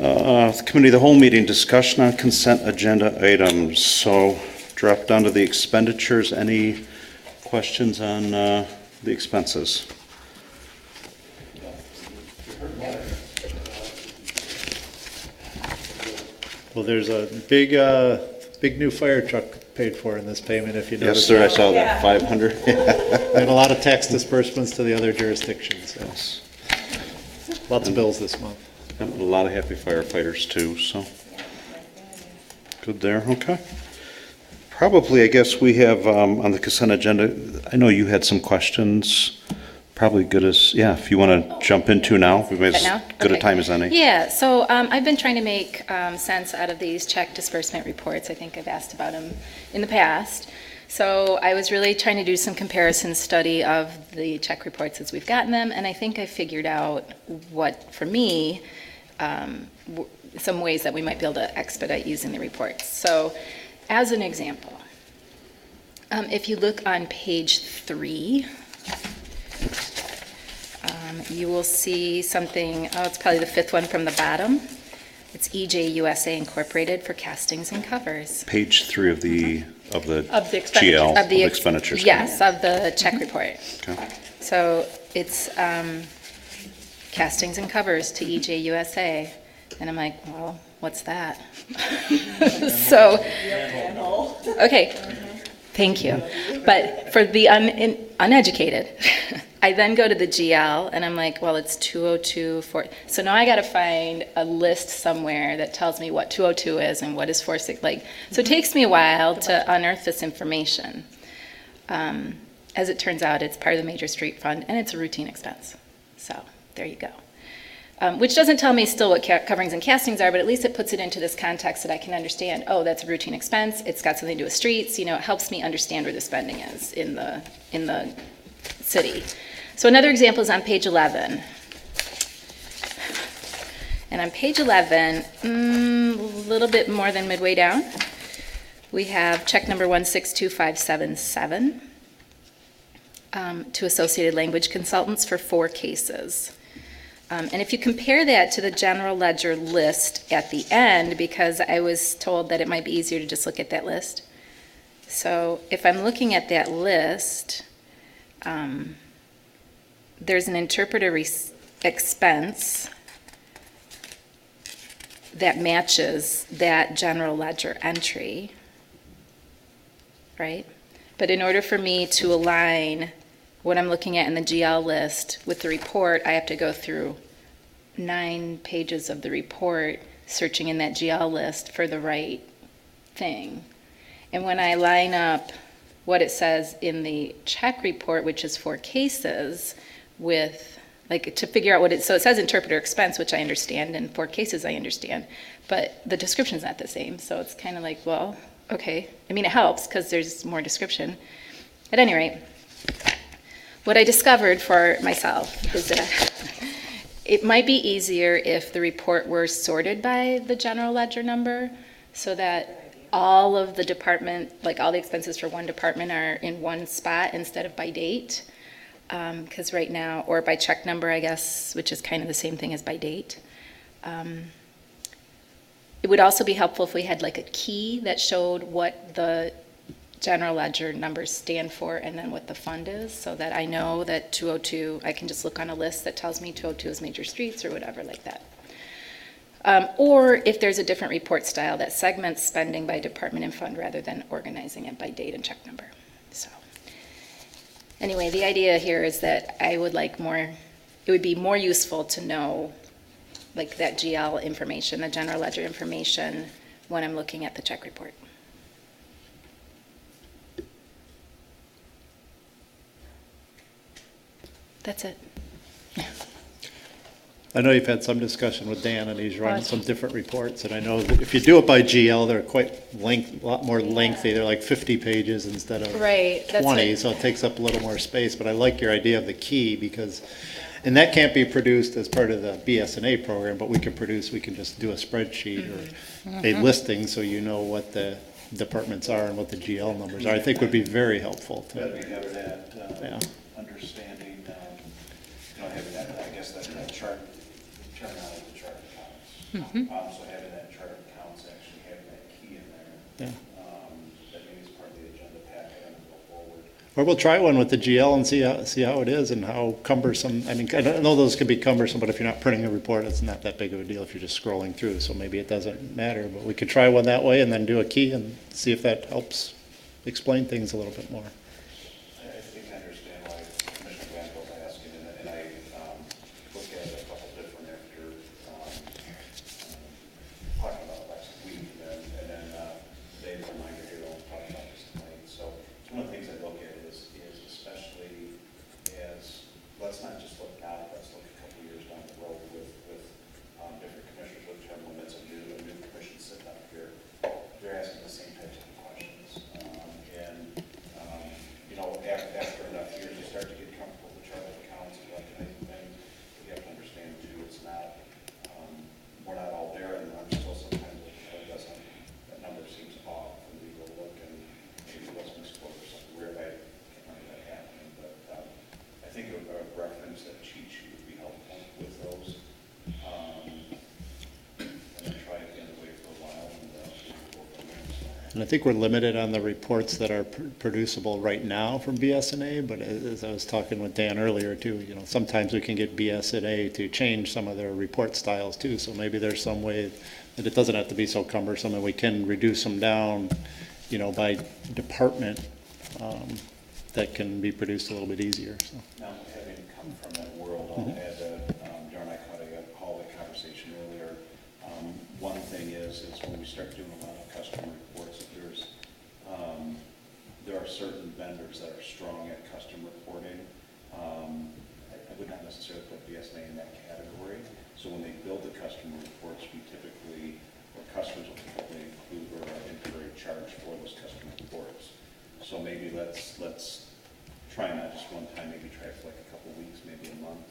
Committee of the whole meeting, discussion on consent agenda items. So drop down to the expenditures. Any questions on the expenses? Well, there's a big new fire truck paid for in this payment, if you Yes, notice. sir, I saw that, 500. And a lot of tax disbursements to the other jurisdictions, so Yes. lots of bills this month. And a lot of happy firefighters too, so. Good there, okay. Probably, I guess we have on the consent agenda, I know you had some questions. Probably good as, yeah, if you want to jump into now, we may as good a time as any. Yeah, so I've been trying to make sense out of these check disbursement reports. I think I've asked about them in the past. So I was really trying to do some comparison study of the check reports as we've gotten them, and I think I figured out what, for me, some ways that we might be able to expedite using the reports. So as an example, if you look on page 3, you will see something, it's probably the 5th one from the bottom. It's EJ USA Incorporated for castings and covers. Page 3 of the Expenditures. GL, of the expenditures. Yes, of the check report. Okay. So it's castings and covers to EJ USA. And I'm like, well, what's that? So, okay, thank you. But for the uneducated, I then go to the GL and I'm like, well, it's 202. So now I got to find a list somewhere that tells me what 202 is and what is 46. So it takes me a while to unearth this information. As it turns out, it's part of the major street fund and it's a routine expense. So there you go. Which doesn't tell me still what coverings and castings are, but at least it puts it into this context that I can understand, oh, that's a routine expense, it's got something to do with streets, it helps me understand where the spending is in the city. So another example is on page 11. And on page 11, a little bit more than midway down, we have check number 162577 to Associated Language Consultants for 4 cases. And if you compare that to the general ledger list at the end, because I was told that it might be easier to just look at that list. So if I'm looking at that list, there's an interpreter expense that matches that general ledger entry, right? But in order for me to align what I'm looking at in the GL list with the report, I have to go through 9 pages of the report, searching in that GL list for the right thing. And when I line up what it says in the check report, which is 4 cases, with, to figure out so it says interpreter expense, which I understand, and 4 cases I understand, but the description's not the same. So it's kind of like, well, okay. I mean, it helps because there's more description. At any rate, what I discovered for myself is that it might be easier if the report were sorted by the general ledger number so that all of the department, all the expenses for one department are in one spot instead of by date. Because right now, or by check number, I guess, which is kind of the same thing as by date. It would also be helpful if we had a key that showed what the general ledger numbers stand for and then what the fund is, so that I know that 202, I can just look on a list that tells me 202 is major streets or whatever like that. Or if there's a different report style that segments spending by department and fund rather than organizing it by date and check number. So anyway, the idea here is that I would it would be more useful to know that GL information, the general ledger information, when I'm looking at the check report. That's it. I know you've had some discussion with Dan, and he's run some different reports, and I know that if you do it by GL, they're quite a lot more lengthy. They're 50 pages instead of 20, so it takes up a little more space. But I like your idea of the key and that can't be produced as part of the BS&A program, but we can just do a spreadsheet or a listing so you know what the departments are and what the GL numbers are. I think would be very helpful. That we have that understanding, having that, I guess that chart out of the chart accounts. So having that chart of accounts, actually having that key in there, Yeah. that maybe is part of the agenda packet and go forward. Or we'll try one with the GL and see how it is and how cumbersome, I mean, I know those can be cumbersome, but if you're not printing a report, it's not that big of a deal if you're just scrolling through, so maybe it doesn't matter, but we could try one that way and then do a key and see if that helps explain things a little bit more. I think I understand why Commissioner Glanville's asking, and I looked at it a couple different after talking about it last week, and then Dave's reminder here, we'll talk about this tonight. So one of the things I look at is especially as, let's not just look now, let's look a couple years down the road with different commissioners, whichever one that's a new commission sitting up here, they're asking the same types of questions. After enough years, you start to get comfortable with the chart of accounts and recognizing things. You have to understand too, it's not, we're not all there, and I'm still sometimes that number seems off, and we go look and maybe it wasn't disclosed or something weird. I can't remember that happening, but I think a reference, that cheat sheet would be helpful with those. And then try again to wait for a while and go from there. So. And I think we're limited on the reports that are producible right now from BSNA, but as I was talking with Dan earlier too, sometimes we can get BSNA to change some of their report styles too, so maybe there's some way that it doesn't have to be so cumbersome and we can reduce them down, by department, that can be produced a little bit easier, so. Now, having come from that world, I'll add that, Darren and I caught a hallway conversation earlier. One thing is when we start doing a lot of customer reports, there are certain vendors that are strong at custom reporting. I would not necessarily put BSNA in that category. So when they build the customer reports, customers will typically include or incur a charge for those customer reports. So maybe let's try not just one time, maybe try it for like a couple weeks, maybe a month.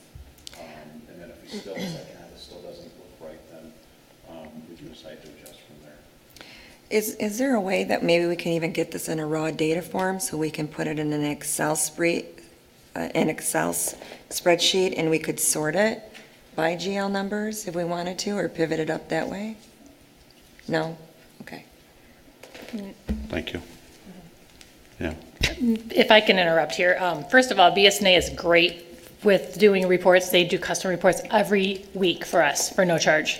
And then if we still decide, this still doesn't look right, then we can decide to adjust from there. Is there a way that maybe we can even get this in a raw data form so we can put it in an Excel spreadsheet and we could sort it by GL numbers if we wanted to, or pivot it up that way? No? Okay. Thank you. Yeah. If I can interrupt here, first of all, BSNA is great with doing reports. They do custom reports every week for us for no charge.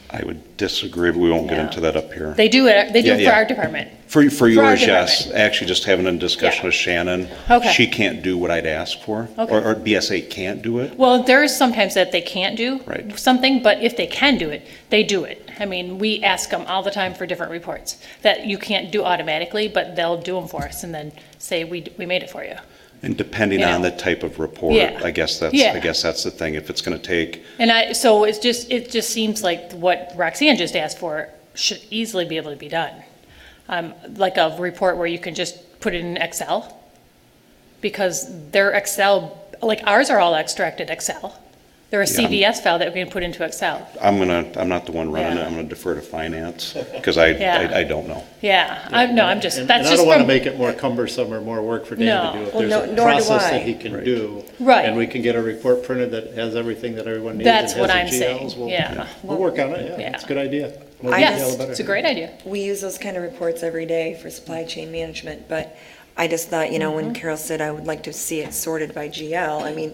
I would disagree, but we won't get Yeah. into that up here. They do it. They do Yeah, it for yeah. our department. For our yours, yes. department. Actually, just having a discussion Yeah. with Shannon. Okay. She can't do what I'd ask for, Okay. or BSA can't do it. Well, there is sometimes that they can't do Right. something, but if they can do it, they do it. I mean, we ask them all the time for different reports that you can't do automatically, but they'll do them for us and then say, we made it for you. And depending Yeah. on the type of report, Yeah. I guess that's the thing. If it's going to take, So it just seems like what Roxanne just asked for should easily be able to be done. Like a report where you can just put it in Excel, because their Excel, like ours are all extracted Excel. They're a Yeah. CVS file that we can put into Excel. I'm not the one running it. Yeah. I'm going to defer to finance because I don't know. Yeah, I'm And that's I just don't want to from, make it more cumbersome or more work for Dan No. to do. If Well, there's no- a nor do process I. that he can Right. do. Right. And we can get a report printed that has everything that everyone needs. That's and what has I'm the GLs, saying, yeah. We'll work on it, yeah. Yeah. It's a good idea. More I detail, just- the better. It's a great idea. We use those kind of reports every day for supply chain management, but I just thought, when Carol said I would like to see it sorted by GL, I mean,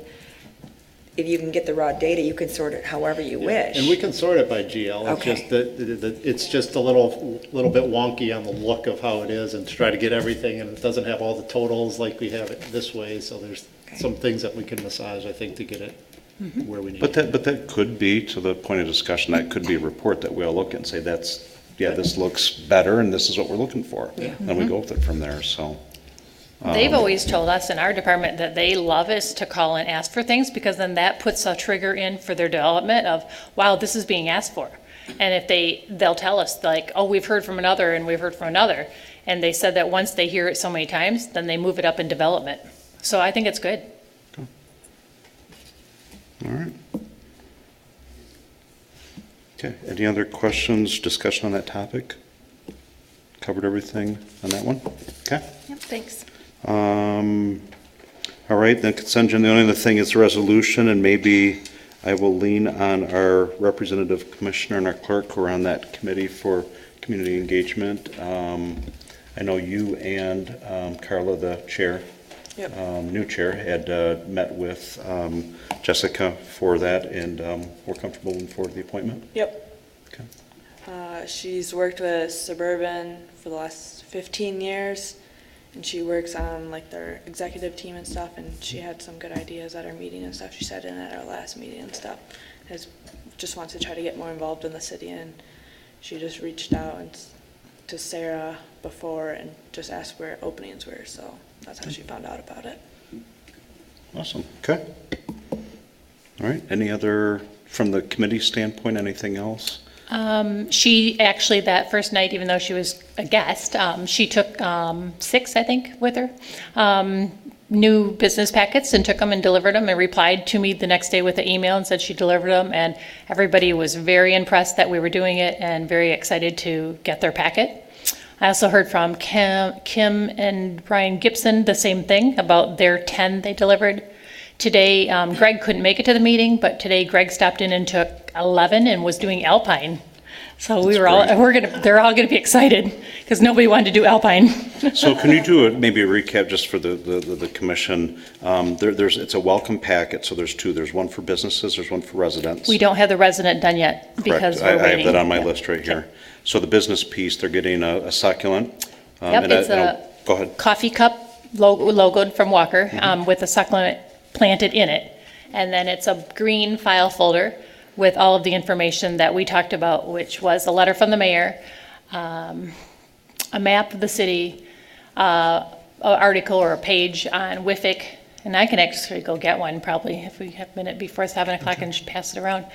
if you can get the raw data, you can sort it however you wish. And we can sort it by GL. It's Okay. just that it's just a little bit wonky on the look of how it is, and to try to get everything, and it doesn't have all the totals like we have it this way, so there's Okay. some things that we can massage, I think, to get it where we need But it. that could be, to the point of discussion, that could be a report that we'll look at and say, this looks better and this is what we're looking for. Yeah. And we go with it from there, so. They've always told us in our department that they love us to call and ask for things, because then that puts a trigger in for their development of, wow, this is being asked for. And if they'll tell us like, oh, we've heard from another and we've heard from another. And they said that once they hear it so many times, then they move it up in development. So I think it's good. All right. Okay, any other questions, discussion on that topic? Covered everything on that one? Okay. Yep, thanks. All right, then consent agenda, the only other thing is resolution, and maybe I will lean on our representative commissioner and our clerk who are on that committee for community engagement. I know you and Carla, the chair, new chair, had met with Jessica for that, and we're comfortable moving forward with the appointment? Yep. Okay. She's worked with Suburban for the last 15 years, and she works on like their executive team and stuff, and she had some good ideas at our meeting and stuff. She said in at our last meeting and stuff. Just wants to try to get more involved in the city, and she just reached out to Sarah before and just asked where openings were, so that's how she found out about it. Awesome. Okay. All right. Any other, from the committee standpoint, anything else? She actually, that first night, even though she was a guest, she took 6, I think, with her, new business packets and took them and delivered them and replied to me the next day with an email and said she delivered them. And everybody was very impressed that we were doing it and very excited to get their packet. I also heard from Kim and Brian Gibson the same thing about their 10 they delivered. Today, Greg couldn't make it to the meeting, but today Greg stopped in and took 11 and was doing Alpine. So they're all gonna be excited because nobody wanted to do Alpine. So can you do maybe a recap just for the commission? It's a welcome packet, so there's 2. There's one for businesses, there's one for residents. We don't have the resident done yet because Correct. we're waiting. I have that on my list right here. So the business piece, they're getting a succulent. Yep, it's go ahead. coffee cup logoed from Walker with a succulent planted in it. And then it's a green file folder with all of the information that we talked about, which was a letter from the mayor, a map of the city, an article or a page on WIFIC, and I can actually go get one probably if we have a minute before 7 o'clock and pass it around.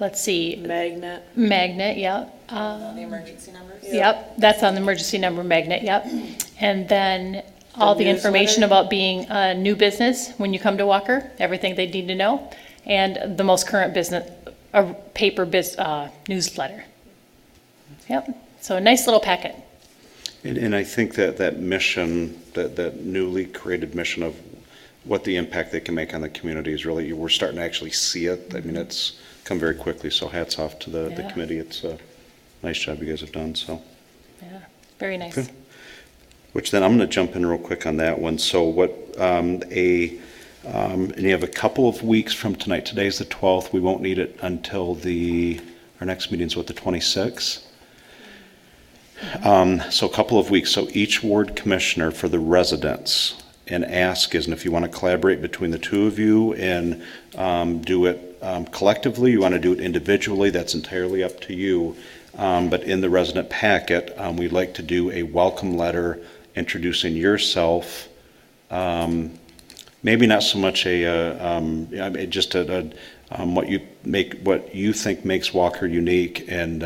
Let's see. Magnet, yep. The emergency numbers? Yep, that's on the emergency number magnet, yep. And then all the information about being a new business when you come to Walker, everything they need to know, and the most current business, paper newsletter. Yep, so a nice little packet. And I think that mission, that newly created mission of what the impact they can make on the community is really, we're starting to actually see it. I mean, it's come very quickly, so hats off to the committee. It's a nice job you guys have done, so. Yeah, very nice. Okay. Which then I'm going to jump in real quick on that one. So what and you have a couple of weeks from tonight. Today's the 12th. We won't need it until our next meeting's the 26th. So a couple of weeks. So each ward commissioner for the residents, and ask is, and if you want to collaborate between the 2 of you and do it collectively, you want to do it individually, that's entirely up to you. But in the resident packet, we'd like to do a welcome letter introducing yourself. Maybe not so much just what you think makes Walker unique, and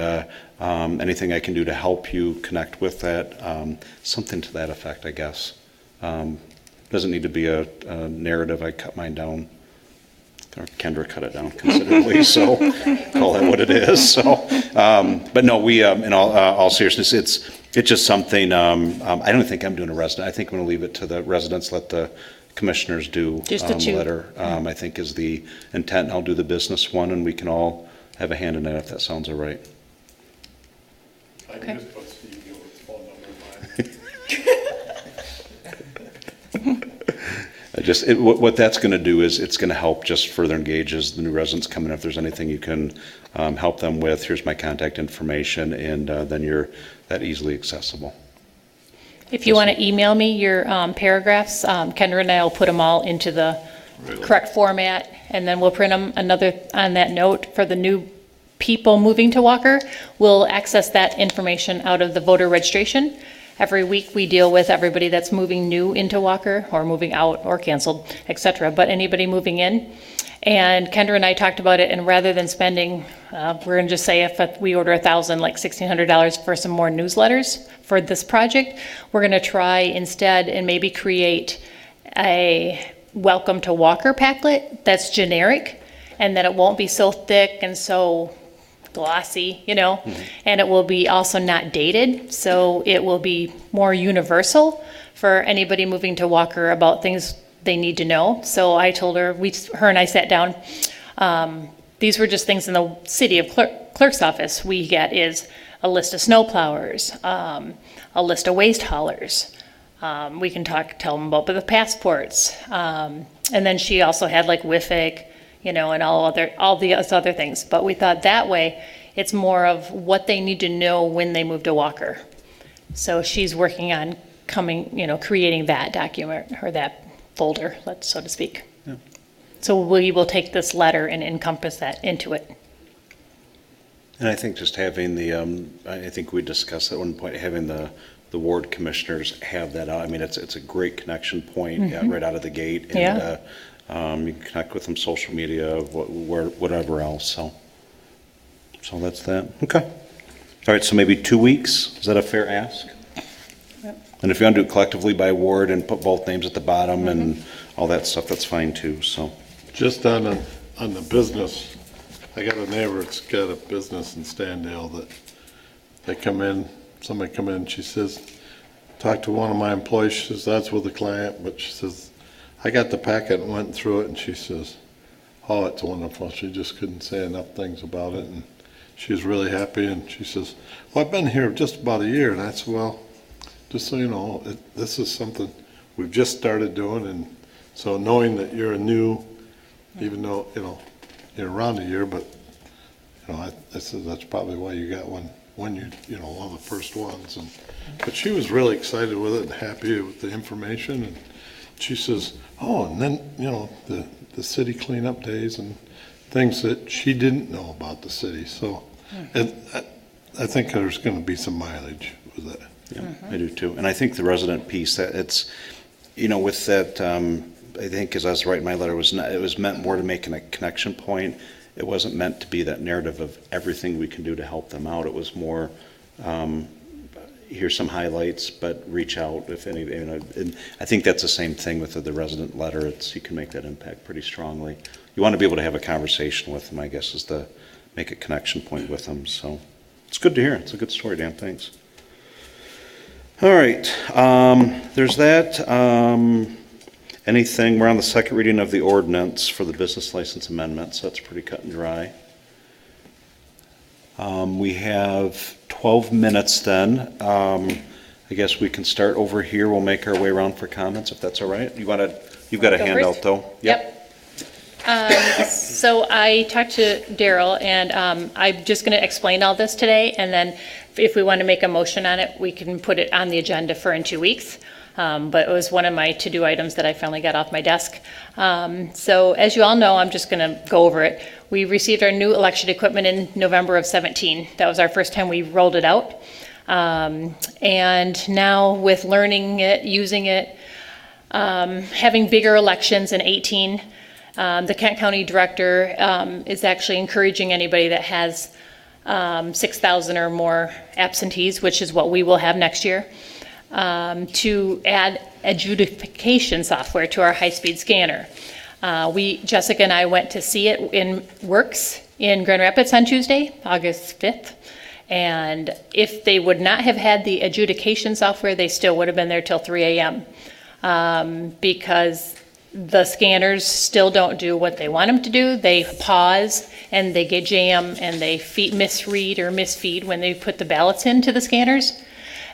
anything I can do to help you connect with that. Something to that effect, I guess. Doesn't need to be a narrative. I cut mine down. Or Kendra cut it down considerably, so call that what it is. So, but no, we in all seriousness, it's just something. I don't think I'm doing a resident. I think I'm going to leave it to the residents. Let the commissioners do just the 2. Letter. I think is the intent. I'll do the business one, and we can all have a hand in it if that sounds all right. I can just put Steve Gilbert's phone number in mine. What that's going to do is it's going to help just further engage as the new residents come in. If there's anything you can help them with, here's my contact information, and then you're that easily accessible. If you want to email me your paragraphs, Kendra and I will put them all into the correct format, and then we'll print them on that note for the new people moving to Walker. We'll access that information out of the voter registration. Every week we deal with everybody that's moving new into Walker or moving out or canceled, etc. But anybody moving in. And Kendra and I talked about it, and rather than spending, we're going to just say if we order 1,000, like $1,600 for some more newsletters for this project, we're going to try instead and maybe create a welcome to Walker packet that's generic, and that it won't be so thick and so glossy, and it will be also not dated, so it will be more universal for anybody moving to Walker about things they need to know. So I told her, her and I sat down. These were just things in the city of clerk's office we get is a list of snow plowers, a list of waste haulers. We can tell them about the passports. And then she also had like WIFIC, and all the other things. But we thought that way, it's more of what they need to know when they move to Walker. So she's working on creating that document or that folder, so to speak. Yeah. So we will take this letter and encompass that into it. And I think just having I think we discussed at one point, having the ward commissioners have that out. I mean, it's a great connection point right out of the gate. And, Yeah. You can connect with them social media, whatever else. So that's that. Okay. All right. So maybe 2 weeks. Is that a fair ask? Yep. And if you want to do it collectively by ward and put both names at the bottom and all that stuff, that's fine too. So. Just on the business, I got a neighbor that's got a business in Standale that somebody come in, she says, talked to one of my employees, she says, that's with the client, but she says, I got the packet and went through it, and she says, oh, it's wonderful. She just couldn't say enough things about it, and she was really happy, and she says, well, I've been here just about a year, and I said, well, just so you know, this is something we've just started doing, and so knowing that you're a new, even though, you're around a year, but, I said, that's probably why you got one when you're, one of the first ones, but she was really excited with it and happy with the information, and she says, oh, and then, the city cleanup days and things that she didn't know about the city. So I think there's going to be some mileage with that. Yeah, I do too. And I think the resident piece, that it's, with that, I think as I was writing my letter, it was meant more to make a connection point. It wasn't meant to be that narrative of everything we can do to help them out. It was more, here's some highlights, but reach out if any. And I think that's the same thing with the resident letter. You can make that impact pretty strongly. You want to be able to have a conversation with them, I guess, is to make a connection point with them. So it's good to hear. It's a good story, Dan. Thanks. All right. There's that. Anything, we're on the second reading of the ordinance for the business license amendments. That's pretty cut and dry. We have 12 minutes then. I guess we can start over here. We'll make our way around for comments if that's all right. You've got a Go handout first? though. Yep. So I talked to Daryl, and I'm just going to explain all this today, and then if we want to make a motion on it, we can put it on the agenda for in 2 weeks. But it was one of my to-do items that I finally got off my desk. So as you all know, I'm just going to go over it. We received our new election equipment in November of 17. That was our first time we rolled it out. And now with learning it, using it, having bigger elections in 18, the Kent County Director is actually encouraging anybody that has 6,000 or more absentees, which is what we will have next year, to add adjudication software to our high-speed scanner. Jessica and I went to see it in Works in Grand Rapids on Tuesday, August 5th. And if they would not have had the adjudication software, they still would have been there till 3 a.m. Because the scanners still don't do what they want them to do. They pause and they get jam and they misread or misfeed when they put the ballots into the scanners.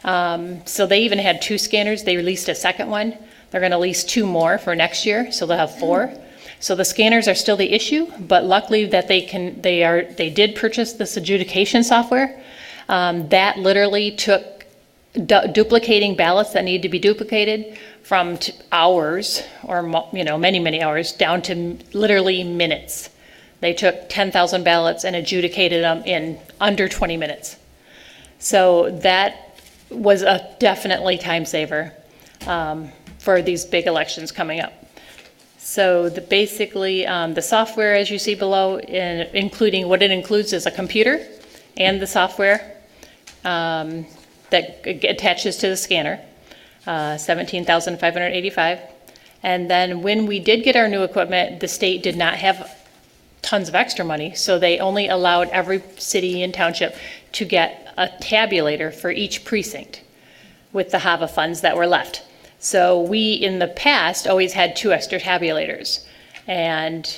So they even had 2 scanners. They released a second one. They're going to lease 2 more for next year, so they'll have 4. So the scanners are still the issue, but luckily that they did purchase this adjudication software. That literally took duplicating ballots that need to be duplicated from hours or many hours down to literally minutes. They took 10,000 ballots and adjudicated them in under 20 minutes. So that was a definitely time saver for these big elections coming up. So basically the software, as you see below, including what it includes is a computer and the software that attaches to the scanner, $17,585. And then when we did get our new equipment, the state did not have tons of extra money, so they only allowed every city and township to get a tabulator for each precinct with the HAVA funds that were left. So we, in the past, always had 2 extra tabulators. And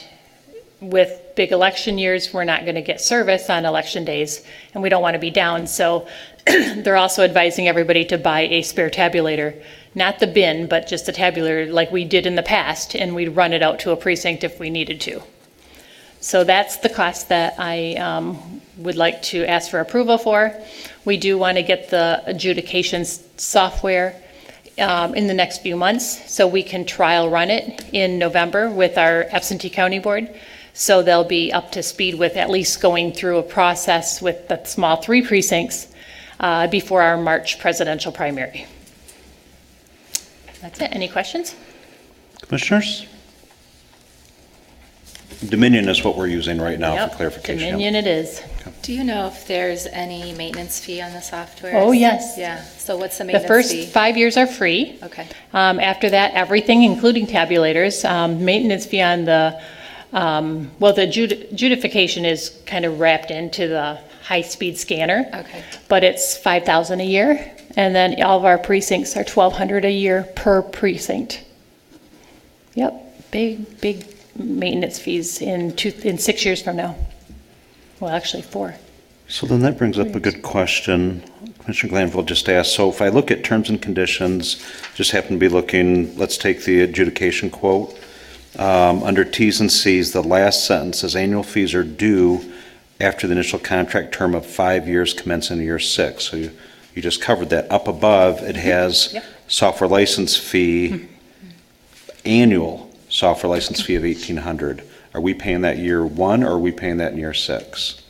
with big election years, we're not going to get service on election days, and we don't want to be down. So they're also advising everybody to buy a spare tabulator, not the bin, but just a tabulator like we did in the past, and we'd run it out to a precinct if we needed to. So that's the cost that I would like to ask for approval for. We do want to get the adjudication software in the next few months, so we can trial run it in November with our absentee county board. So they'll be up to speed with at least going through a process with the small 3 precincts before our March presidential primary. That's it. Any questions? Commissioners? Dominion is what we're using right now Yep, for clarification. Dominion it is. Do you know if there's any maintenance fee on the software? Oh, yes. Yeah, so what's the The maintenance first fee? 5 years are free. Okay, After that, everything, including tabulators, maintenance fee on the, well, the adjudication is kind of wrapped into the high-speed scanner. okay. But it's $5,000 a year, and then all of our precincts are $1,200 a year per precinct. Yep, big maintenance fees in 6 years from now. Well, actually 4. So then that brings up a good question. Commissioner Glanville just asked, so if I look at terms and conditions, just happen to be looking, let's take the adjudication quote. Under T's and C's, the last sentence says annual fees are due after the initial contract term of 5 years commencing in year 6. So you just covered that. Up above, it has Yep. software license fee, annual software license fee of $1,800. Are we paying that year 1 or are we paying that in year 6?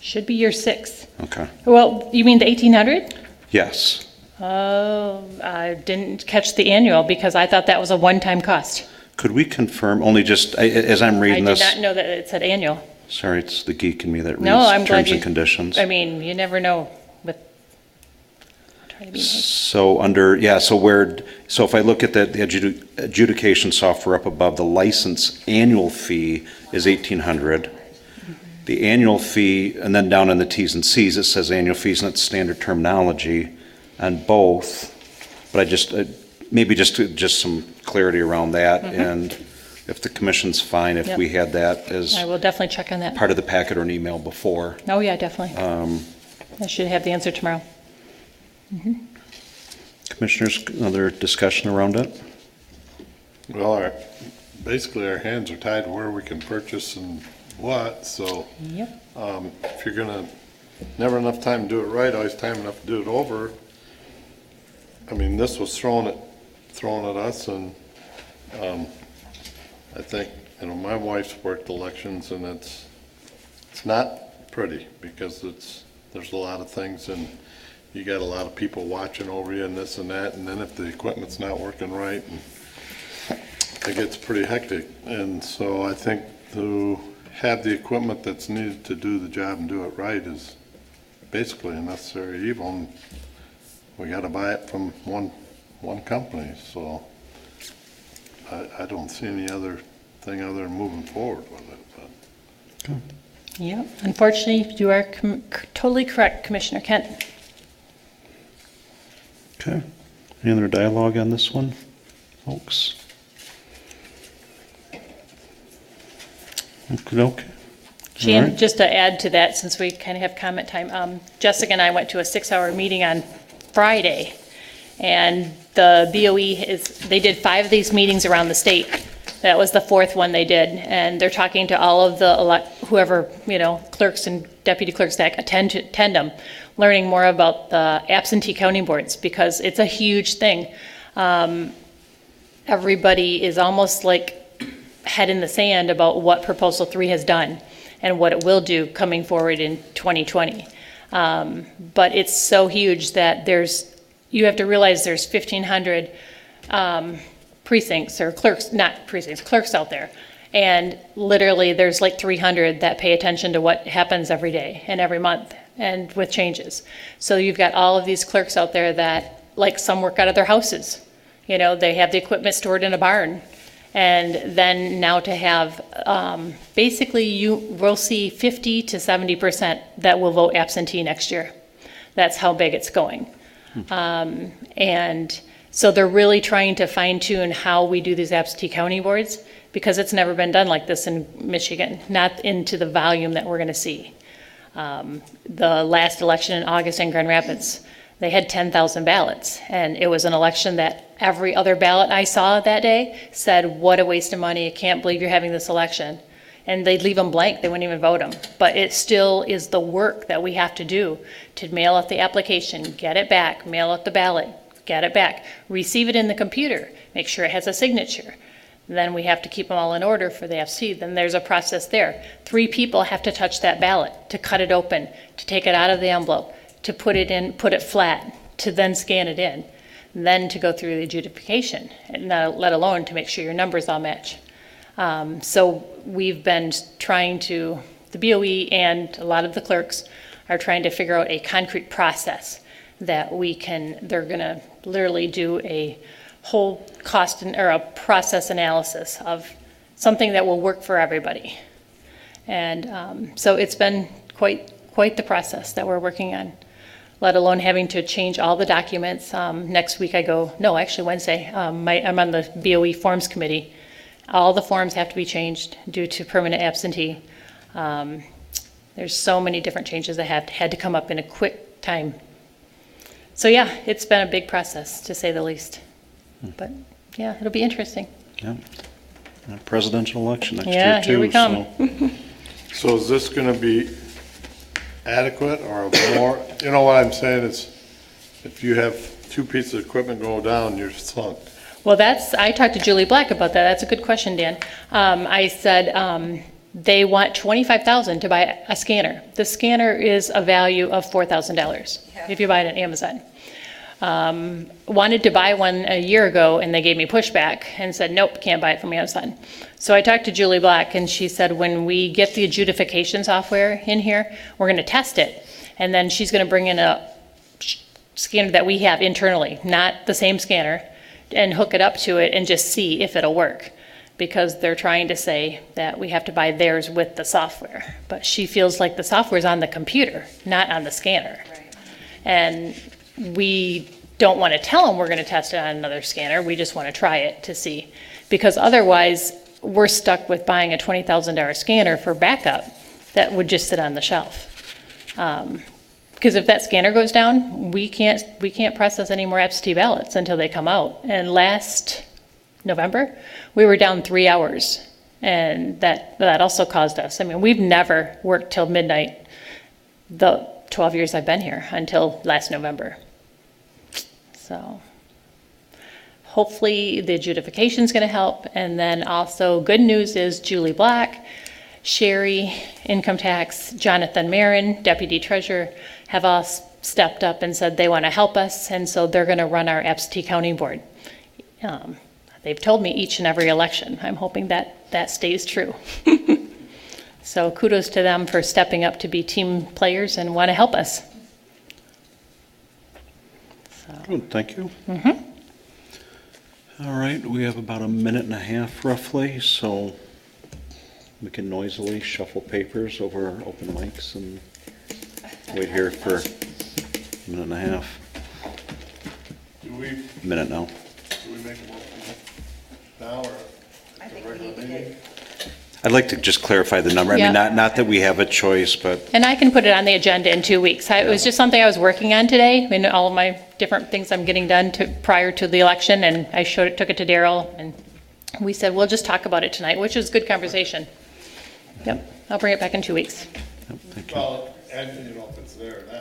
Should be year 6. Okay. Well, you mean the 1,800? Yes. Oh, I didn't catch the annual because I thought that was a one-time cost. Could we confirm, only just, as I'm I reading did this, not know that it said annual. sorry, it's the geek in me that No, I'm reads glad terms you. and conditions. I mean, you never know with, trying to be nice. So under, yeah, so if I look at the adjudication software up above, the license annual fee is $1,800. The annual fee, and then down in the T's and C's, it says annual fees, and it's standard terminology on both. But I just, maybe just some clarity around that, and if the commission's fine, if Yep. we had that as I will definitely check on that. part of the packet or an email before. Oh, yeah, definitely. I should have the answer tomorrow. Commissioners, another discussion around it? Well, basically our hands are tied where we can purchase and what, so Yep. if you're gonna, never enough time to do it right, always time enough to do it over. I mean, this was thrown at us, and I think, my wife's worked elections, and it's not pretty, because there's a lot of things, and you got a lot of people watching over you and this and that, and then if the equipment's not working right, and it gets pretty hectic. And so I think to have the equipment that's needed to do the job and do it right is basically a necessary evil. And we gotta buy it from one company, so I don't see any other thing other than moving forward with it, but. Yep. Unfortunately, you are totally correct, Commissioner Kent. Okay. Any other dialogue on this one, folks? Okay. Jan, just to add to that, since we kind of have comment time, Jessica and I went to a 6-hour meeting on Friday, and the BOE they did 5 of these meetings around the state. That was the 4th one they did, and they're talking to all of the whoever, clerks and deputy clerks that attend them, learning more about the absentee county boards, because it's a huge thing. Everybody is almost like head in the sand about what Proposal 3 has done and what it will do coming forward in 2020. But it's so huge that you have to realize there's 1,500 precincts or clerks, not precincts, clerks out there. And literally there's like 300 that pay attention to what happens every day and every month and with changes. So you've got all of these clerks out there that, like, some work out of their houses. They have the equipment stored in a barn. And then now to have, basically you will see 50 to 70% that will vote absentee next year. That's how big it's going. And So they're really trying to fine tune how we do these absentee county boards, because it's never been done like this in Michigan, not into the volume that we're gonna see. The last election in August in Grand Rapids, they had 10,000 ballots, and it was an election that every other ballot I saw that day said, what a waste of money, I can't believe you're having this election. And they'd leave them blank, they wouldn't even vote them. But it still is the work that we have to do to mail out the application, get it back, mail out the ballot, get it back, receive it in the computer, make sure it has a signature. Then we have to keep them all in order for the FC. Then there's a process there. 3 people have to touch that ballot, to cut it open, to take it out of the envelope, to put it in, put it flat, to then scan it in, then to go through the adjudication, and let alone to make sure your numbers all match. So we've been trying to, the BOE and a lot of the clerks are trying to figure out a concrete process that we can, they're gonna literally do a whole cost or a process analysis of something that will work for everybody. And so it's been quite the process that we're working on, let alone having to change all the documents. Next week actually Wednesday, I'm on the BOE Forms Committee. All the forms have to be changed due to permanent absentee. There's so many different changes that had to come up in a quick time. So yeah, it's been a big process, to say the least. But yeah, it'll be interesting. Yeah. And a presidential election next year Yeah, too. here we come. So is this gonna be adequate or more? You know what I'm saying, it's, if you have 2 pieces of equipment go down, you're sunk. Well, I talked to Julie Black about that. That's a good question, Dan. I said they want $25,000 to buy a scanner. The scanner is a value of $4,000 if you buy it on Amazon. Wanted to buy one a year ago, and they gave me pushback and said, nope, can't buy it from Amazon. So I talked to Julie Black, and she said when we get the adjudication software in here, we're going to test it. And then she's going to bring in a scanner that we have internally, not the same scanner, and hook it up to it and just see if it'll work, because they're trying to say that we have to buy theirs with the software. But she feels like the software's on the computer, not on the scanner. Right. And we don't want to tell them we're going to test it on another scanner. We just want to try it to see, because otherwise we're stuck with buying a $20,000 scanner for backup that would just sit on the shelf. Because if that scanner goes down, we can't process any more absentee ballots until they come out. And last November, we were down 3 hours, and that also caused us. I mean, we've never worked till midnight the 12 years I've been here until last November. So hopefully the adjudication is going to help. And then also good news is Julie Black, Sherry, Income Tax, Jonathan Marin, Deputy Treasurer, have all stepped up and said they want to help us, and so they're going to run our absentee county board. They've told me each and every election. I'm hoping that stays true. So kudos to them for stepping up to be team players and want to help us. Good, thank you. All right, we have about a minute and a half roughly, so we can noisily shuffle papers over open mics and wait here for a minute and a half. Minute now. Do we make a motion now or? I think we need to get. I'd like to just clarify the number. I mean, not that we have a choice, but And I can put it on the agenda in 2 weeks. It was just something I was working on today. I mean, all of my different things I'm getting done prior to the election, and I took it to Daryl, and we said, we'll just talk about it tonight, which was good conversation. Yep, I'll bring it back in 2 weeks. Yep, thank you. Well, and you know, if it's there now,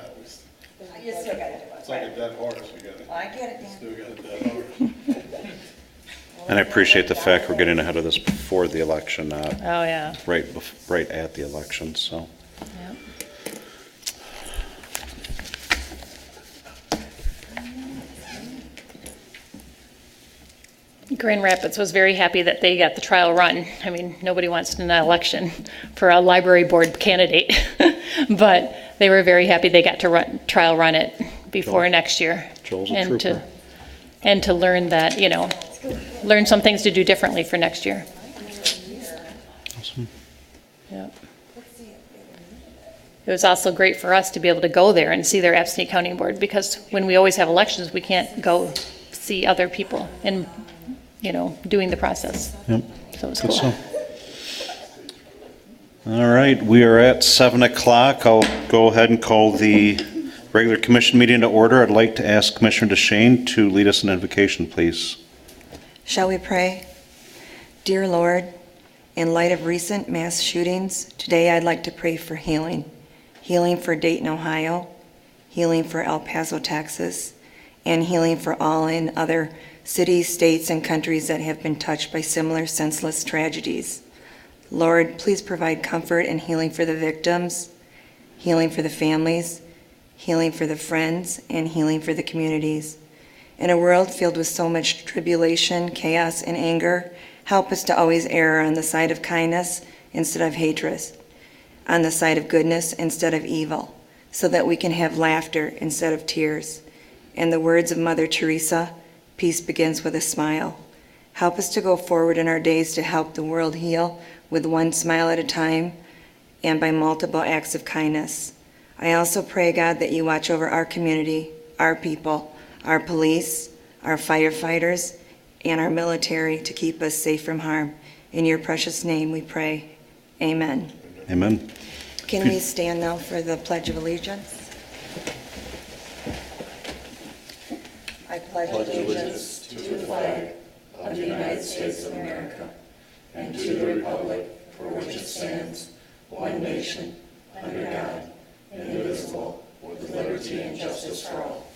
You still got to do it. it's like a dead horse, you got it. I get it, Dan. Still got a dead horse. And I appreciate the fact we're getting ahead of this before the election, not Oh, yeah. right at the election, so. Yep. Grand Rapids was very happy that they got the trial run. I mean, nobody wants an election for a library board candidate, but they were very happy they got to trial run it before next year. Joel's a And trooper. and to learn that, learn some things to do differently for next year. Awesome. Yep. It was also great for us to be able to go there and see their absentee county board, because when we always have elections, we can't go see other people and, doing the process. Yep. So it's Good cool. stuff. All right, we are at 7 o'clock. I'll go ahead and call the regular commission meeting to order. I'd like to ask Commissioner Deschaine to lead us in invocation, please. Shall we pray? Dear Lord, in light of recent mass shootings, today I'd like to pray for healing. Healing for Dayton, Ohio, healing for El Paso, Texas, and healing for all in other cities, states, and countries that have been touched by similar senseless tragedies. Lord, please provide comfort and healing for the victims, healing for the families, healing for the friends, and healing for the communities. In a world filled with so much tribulation, chaos, and anger, help us to always err on the side of kindness instead of hatred, on the side of goodness instead of evil, so that we can have laughter instead of tears. In the words of Mother Teresa, peace begins with a smile. Help us to go forward in our days to help the world heal with one smile at a time and by multiple acts of kindness. I also pray, God, that you watch over our community, our people, our police, our firefighters, and our military to keep us safe from harm. In your precious name we pray. Amen. Amen. Can we stand now for the Pledge of Allegiance? I pledge allegiance to the flag of the United States of America and to the republic for which it stands, one nation, under God, indivisible, with liberty and justice for all.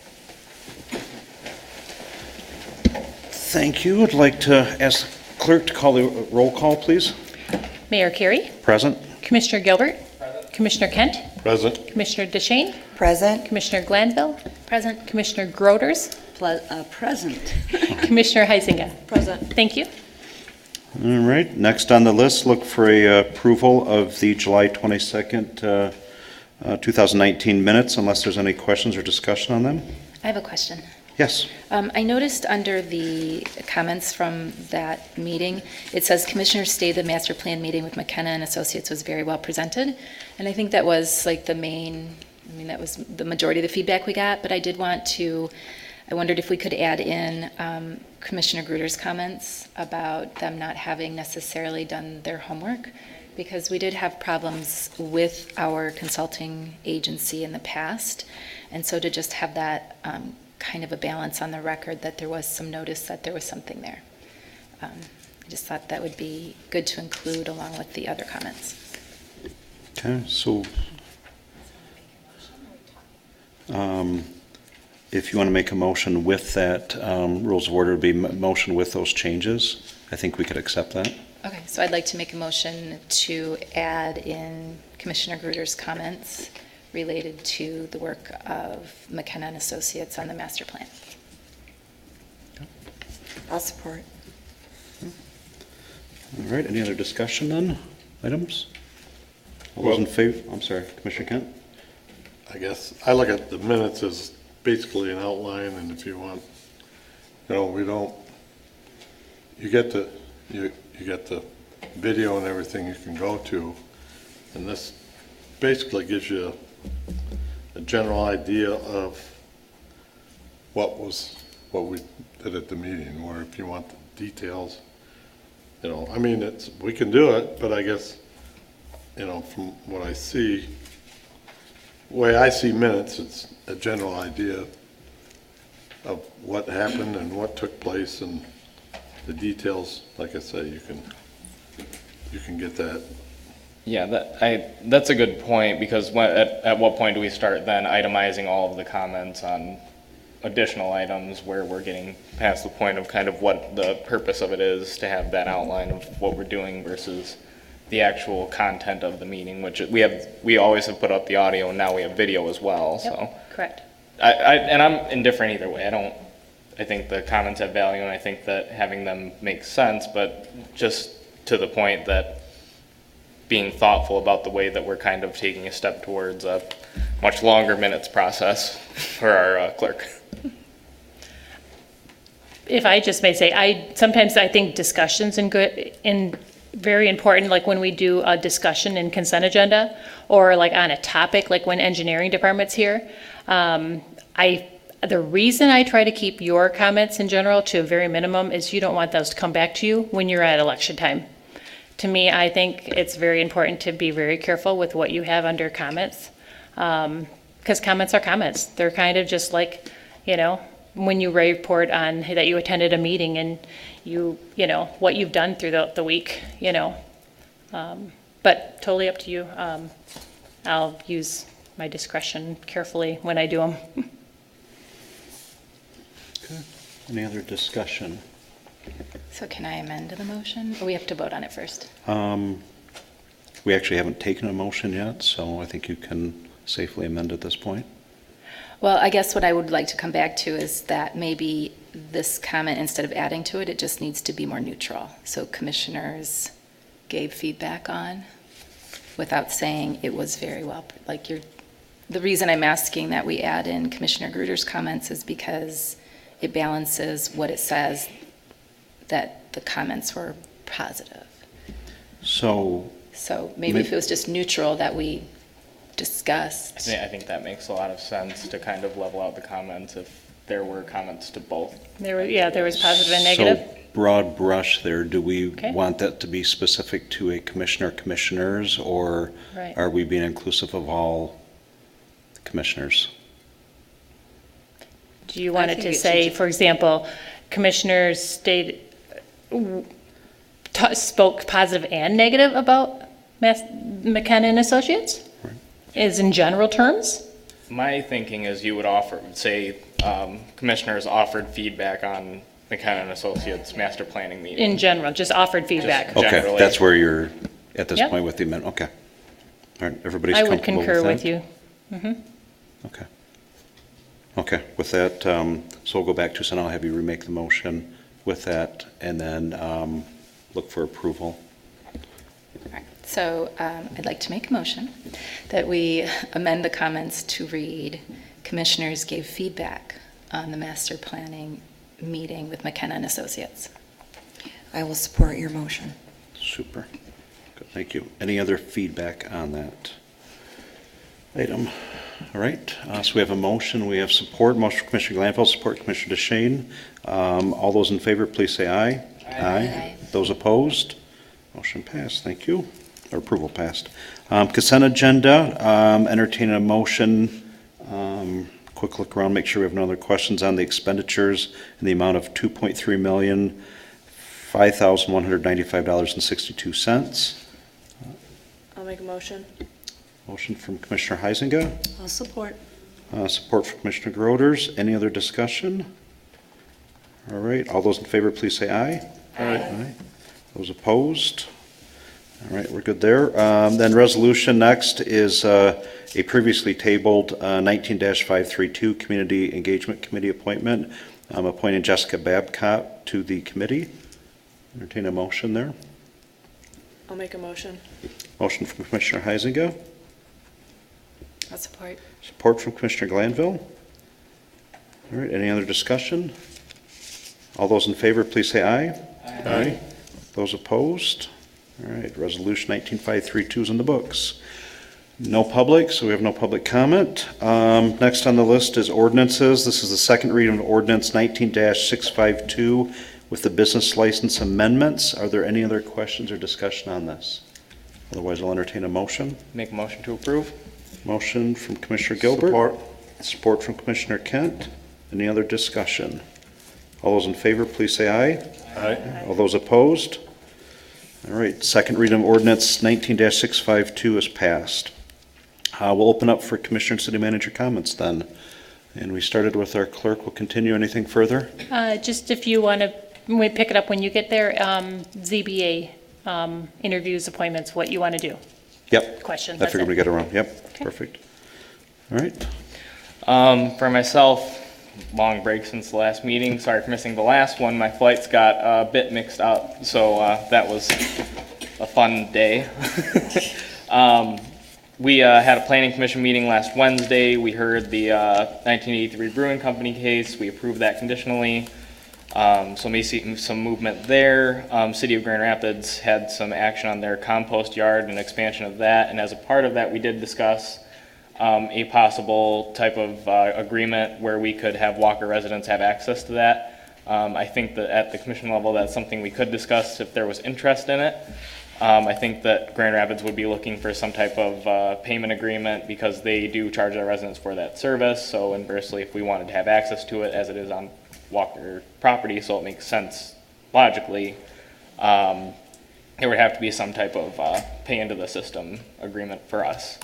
Thank you. I'd like to ask the clerk to call the roll call, please. Mayor Carey, Present. Commissioner Gilbert, Commissioner Kent, Present. Commissioner Deschaine, Present. Commissioner Glanville, Present. Commissioner Groders, Present. Commissioner Heisinger. Present. Thank you. All right, next on the list, look for a approval of the July 22nd, 2019 minutes, unless there's any questions or discussion on them. I have a question. Yes. I noticed under the comments from that meeting, it says Commissioners stated the master plan meeting with McKenna and Associates was very well presented. And I think that was like that was the majority of the feedback we got, but I wondered if we could add in Commissioner Gruder's comments about them not having necessarily done their homework, because we did have problems with our consulting agency in the past. And so to just have that kind of a balance on the record that there was some notice that there was something there. I just thought that would be good to include along with the other comments. Okay, so if you want to make a motion with that, rules of order would be motion with those changes. I think we could accept that. Okay, so I'd like to make a motion to add in Commissioner Gruder's comments related to the work of McKenna and Associates on the master plan. I'll support. All right, any other discussion on items? All those in favor? I'm sorry, Commissioner Kent? I guess I look at the minutes as basically an outline, and if you want, we don't, you get the video and everything you can go to, and this basically gives you a general idea of what we did at the meeting, or if you want the details, we can do it, but I guess, from what I see, the way I see minutes, it's a general idea of what happened and what took place, and the details, like I say, you can get that. Yeah, that's a good point, because at what point do we start then itemizing all of the comments on additional items where we're getting past the point of kind of what the purpose of it is to have that outline of what we're doing versus the actual content of the meeting, which we always have put up the audio, and now we have video as well. Yep, So correct. and I'm indifferent either way. I think the comments have value, and I think that having them makes sense, but just to the point that being thoughtful about the way that we're kind of taking a step towards a much longer minutes process for our clerk. If I just may say, sometimes I think discussions in very important, like when we do a discussion in consent agenda, or like on a topic, like when engineering department's here, The reason I try to keep your comments in general to a very minimum is you don't want those to come back to you when you're at election time. To me, I think it's very important to be very careful with what you have under comments. Because comments are comments. They're kind of just like, when you report on that you attended a meeting and what you've done through the week, But totally up to you. I'll use my discretion carefully when I do them. Okay. Any other discussion? So can I amend the motion, or we have to vote on it first? We actually haven't taken a motion yet, so I think you can safely amend at this point. Well, I guess what I would like to come back to is that maybe this comment, instead of adding to it, it just needs to be more neutral. So commissioners gave feedback on, without saying it was very well, the reason I'm asking that we add in Commissioner Gruder's comments is because it balances what it says, that the comments were positive. So Maybe if it was just neutral that we discussed. I think that makes a lot of sense to kind of level out the comments if there were comments to both. There was positive and negative. So broad brush there, do we Okay. want that to be specific to a commissioners, or Right. are we being inclusive of all commissioners? Do you want I it think to it say, should- for example, commissioners spoke positive and negative about McKenna and Associates? Right. Is in general terms? My thinking is you would commissioners offered feedback on McKenna and Associates master planning meeting. In general, just offered feedback. Just- Okay, Generally. that's where you're at this Yep. point with the amendment, okay. All right, everybody's I would comfortable with concur that? with you. Okay. Okay, with that, so we'll go back to, so now I'll have you remake the motion with that, and then look for approval. All right. So I'd like to make a motion that we amend the comments to read, commissioners gave feedback on the master planning meeting with McKenna and Associates. I will support your motion. Super. Good, thank you. Any other feedback on that item? All right, so we have a motion, we have support, motion from Commissioner Glanville, support Commissioner Deschaine. All those in favor, please say aye. Aye. Those opposed? Motion passed, thank you, or approval passed. Consent agenda, entertain a motion, quick look around, make sure we have no other questions on the expenditures in the amount of $2.3 million, $5,195.62. I'll make a motion. Motion from Commissioner Heisinger, I'll support. support from Commissioner Groders. Any other discussion? All right, all those in favor, please say aye. Aye. Those opposed? All right, we're good there. Then resolution next is a previously tabled 19-532 Community Engagement Committee appointment, appointing Jessica Babcock to the committee. Entertain a motion there. I'll make a motion. Motion from Commissioner Heisinger, I'll support. support from Commissioner Glanville. All right, any other discussion? All those in favor, please say aye. Aye. Those opposed? All right, resolution 19-532 is in the books. No public, so we have no public comment. Next on the list is ordinances. This is the second reading of ordinance 19-652 with the business license amendments. Are there any other questions or discussion on this? Otherwise, I'll entertain a motion. Make a motion to approve? Motion from Commissioner Gilbert. Support. Support from Commissioner Kent. Any other discussion? All those in favor, please say aye. Aye. All those opposed? All right, second reading of ordinance 19-652 is passed. We'll open up for Commissioner and City Manager comments then. And we started with our clerk. We'll continue. Anything further? Just if you want to, we pick it up when you get there, ZBA interviews, appointments, what you want to do. Yep. Questions, I that's figured it. we get around. Yep, Okay. perfect. All right. For myself, long break since the last meeting. Sorry for missing the last one. My flights got a bit mixed up, so that was a fun day. We had a planning commission meeting last Wednesday. We heard the 1983 Brewing Company case. We approved that conditionally. So may see some movement there. City of Grand Rapids had some action on their compost yard and expansion of that. And as a part of that, we did discuss a possible type of agreement where we could have Walker residents have access to that. I think that at the commission level, that's something we could discuss if there was interest in it. I think that Grand Rapids would be looking for some type of payment agreement because they do charge their residents for that service. So inversely, if we wanted to have access to it as it is on Walker property, so it makes sense logically, there would have to be some type of pay into the system agreement for us.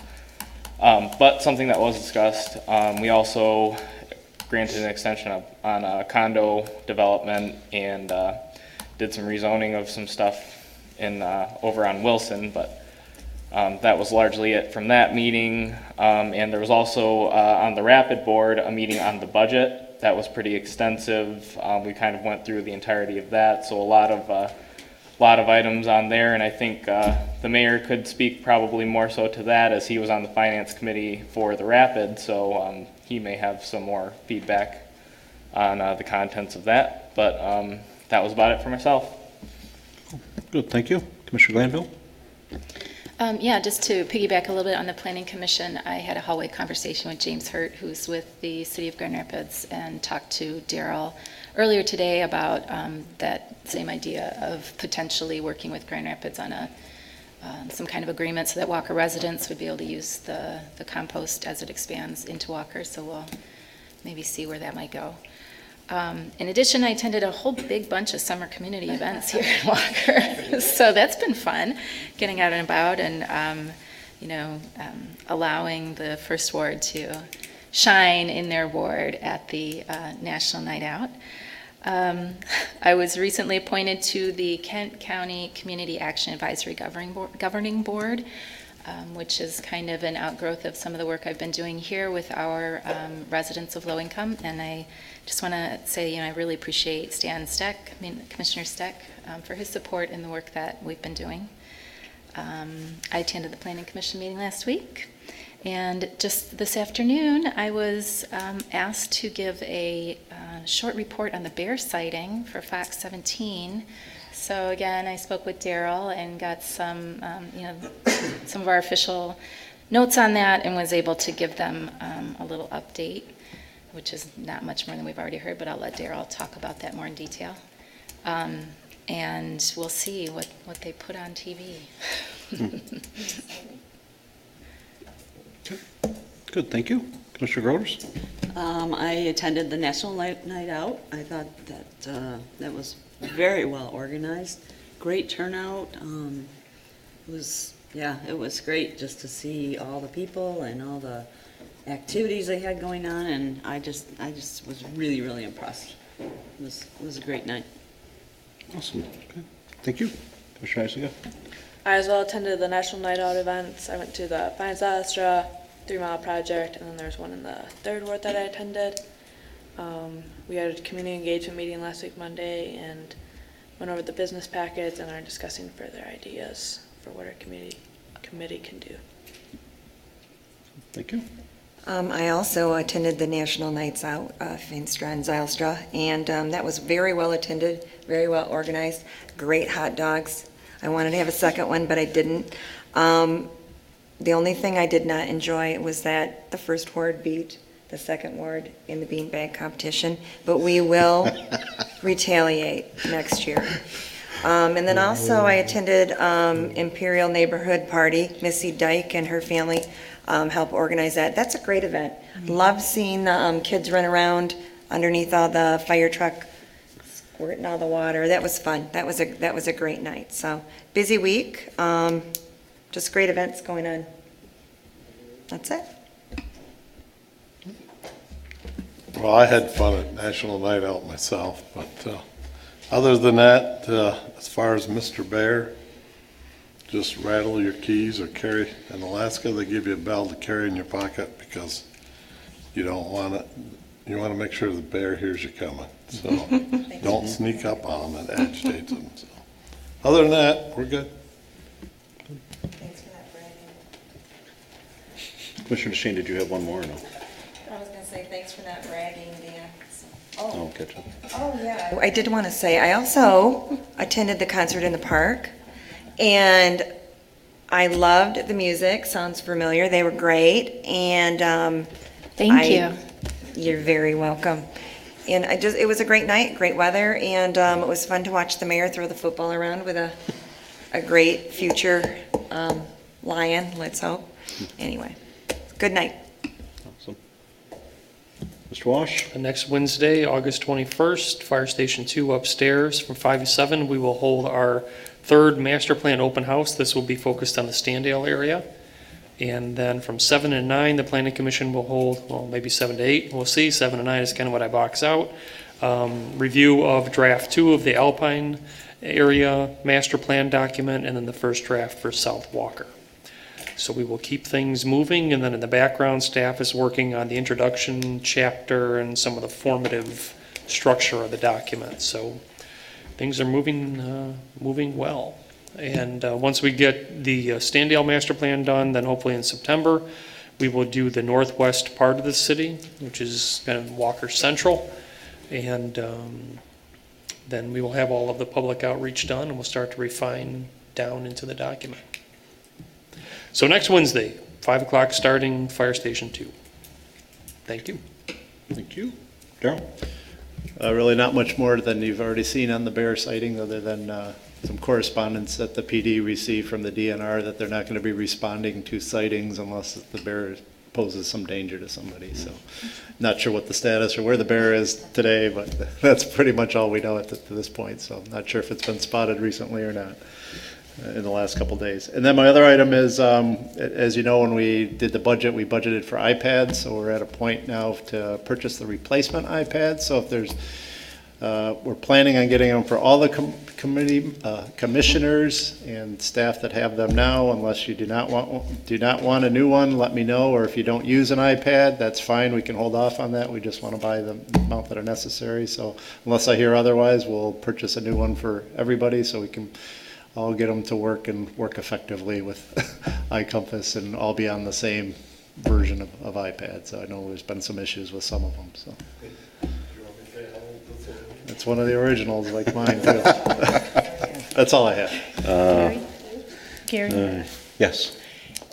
But something that was discussed, we also granted an extension on a condo development and did some rezoning of some stuff in over on Wilson, but that was largely it from that meeting. And there was also on the Rapid board a meeting on the budget that was pretty extensive. We kind of went through the entirety of that, so a lot of items on there, and I think the mayor could speak probably more so to that as he was on the finance committee for the Rapid, so he may have some more feedback on the contents of that, but that was about it for myself. Good, thank you. Commissioner Glanville? Yeah, just to piggyback a little bit on the Planning Commission, I had a hallway conversation with James Hurt, who's with the City of Grand Rapids, and talked to Daryl earlier today about that same idea of potentially working with Grand Rapids on some kind of agreement so that Walker residents would be able to use the compost as it expands into Walker, so we'll maybe see where that might go. In addition, I attended a whole big bunch of summer community events here in Walker, so that's been fun, getting out and about and, allowing the First Ward to shine in their ward at the National Night Out. I was recently appointed to the Kent County Community Action Advisory Governing Board, which is kind of an outgrowth of some of the work I've been doing here with our residents of low income. And I just want to say, I really appreciate Commissioner Steck, for his support in the work that we've been doing. I attended the Planning Commission meeting last week. And just this afternoon, I was asked to give a short report on the bear sighting for Fox 17. So again, I spoke with Daryl and got some of our official notes on that and was able to give them a little update, which is not much more than we've already heard, but I'll let Daryl talk about that more in detail. And we'll see what they put on TV. Good, thank you. Commissioner Groders? I attended the National Night Out. I thought that that was very well organized. Great turnout. It was great just to see all the people and all the activities they had going on, and I just was really, really impressed. It was a great night. Awesome. Okay. Thank you. Commissioner Isaac? I as well attended the National Night Out events. I went to the Finance Astra 3 Mile Project, and then there's one in the 3rd Ward that I attended. We had a community engagement meeting last week Monday and went over the business packets and are discussing further ideas for what our committee can do. Thank you. I also attended the National Nights Out, Finstra and Zylstra, and that was very well attended, very well organized, great hot dogs. I wanted to have a second one, but I didn't. The only thing I did not enjoy was that the First Ward beat the Second Ward in the beanbag competition, but we will retaliate next year. And then also I attended Imperial Neighborhood Party. Missy Dyke and her family help organize that. That's a great event. Love seeing the kids run around underneath all the fire truck, squirting all the water. That was fun. That was a great night. So busy week. Just great events going on. That's it. Well, I had fun at National Night Out myself, but other than that, as far as Mr. Bear, just rattle your keys or carry. In Alaska, they give you a bell to carry in your pocket because you don't want it. You want to make sure the bear hears you coming. So don't sneak up on them. It agitates them. So other than that, we're good. Thanks for that, Brandon. Commissioner Deschaine, did you have one more or no? I was going to say thanks for not bragging, Dan. Oh, catch up. Oh, yeah. I did want to say, I also attended the concert in the park, and I loved the music, sounds familiar, they were great, and Thank you. You're very welcome. And it was a great night, great weather, and it was fun to watch the mayor throw the football around with a great future Lion, let's hope. Anyway, good night. Awesome. Mr. Wash? Next Wednesday, August 21st, Fire Station 2 upstairs from 5 to 7, we will hold our third master plan open house. This will be focused on the Standale area. And then from 7 to 9, the Planning Commission will hold, well, maybe 7 to 8. We'll see. 7 to 9 is kind of what I box out. Review of draft 2 of the Alpine area master plan document, and then the first draft for South Walker. So we will keep things moving, and then in the background, staff is working on the introduction chapter and some of the formative structure of the document. So things are moving well. And once we get the Standale master plan done, then hopefully in September, we will do the northwest part of the city, which is kind of Walker Central. And then we will have all of the public outreach done, and we'll start to refine down into the document. So next Wednesday, 5 o'clock starting, Fire Station 2. Thank you. Thank you. Darrell? Really not much more than you've already seen on the bear sighting, other than some correspondence that the PD received from the DNR that they're not going to be responding to sightings unless the bear poses some danger to somebody. So not sure what the status or where the bear is today, but that's pretty much all we know to this point. So I'm not sure if it's been spotted recently or not in the last couple days. And then my other item is, as you know, when we did the budget, we budgeted for iPads. So we're at a point now to purchase the replacement iPads. So if there's, we're planning on getting them for all the commissioners and staff that have them now. Unless you do not want a new one, let me know. Or if you don't use an iPad, that's fine. We can hold off on that. We just want to buy the amount that are necessary. So unless I hear otherwise, we'll purchase a new one for everybody so we can all get them to work and work effectively with iCompass and all be on the same version of iPad. So I know there's been some issues with some of them. So it's one of the originals, like mine too. That's all I have. Gary? Yes.